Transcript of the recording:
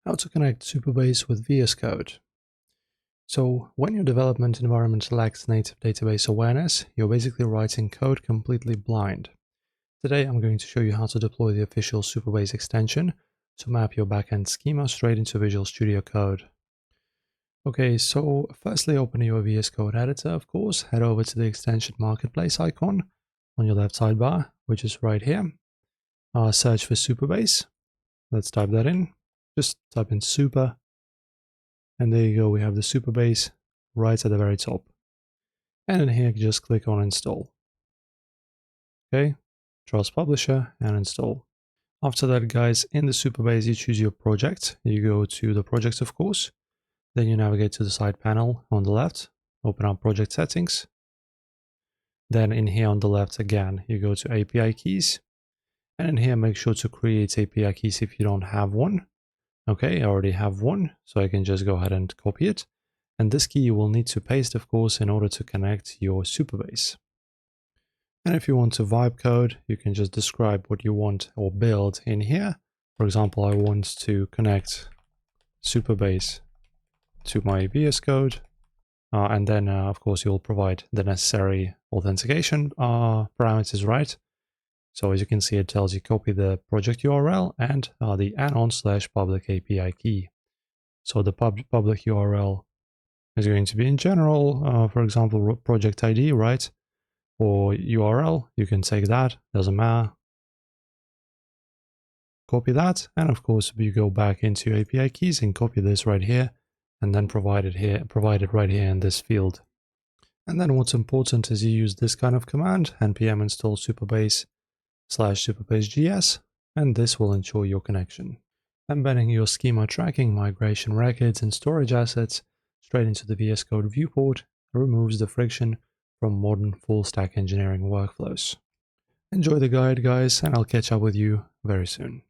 How to connect Supabase with VS Code. So when your development environment lacks native database awareness, you're basically writing code completely blind. Today I'm going to show you how to deploy the official Supabase extension to map your backend schema straight into Visual Studio Code. Okay, so firstly open your VS Code editor, of course, head over to the extension marketplace icon on your left sidebar, which is right here. Search for Supabase. Let's type that in. Just type in super, and there you go, we have the Supabase right at the very top. And in here, just click on install. Okay, trust publisher and install. After that, guys, in the Supabase, you choose your project. You go to the project, of course. Then you navigate to the side panel on the left, open up project settings. Then in here on the left again, you go to API keys. And in here, make sure to create API keys if you don't have one. Okay, I already have one, so I can just go ahead and copy it. And this key you will need to paste, of course, in order to connect your Supabase. And if you want to vibe code, you can just describe what you want or build in here. For example, I want to connect Supabase to my VS Code. And then, of course, you'll provide the necessary authentication parameters, right? So as you can see, it tells you copy the project URL and the anon/public API key. So the public URL is going to be in general, for example, project ID, right? Or URL, you can take that, doesn't matter. Copy that, and of course, you go back into API keys and copy this right here, and then provide it right here in this field. And then what's important is you use this kind of command, npm install Supabase/Supabase.js, and this will ensure your connection. Embedding your schema tracking, migration records, and storage assets straight into the VS Code viewport removes the friction from modern full-stack engineering workflows. Enjoy the guide, guys, and I'll catch up with you very soon.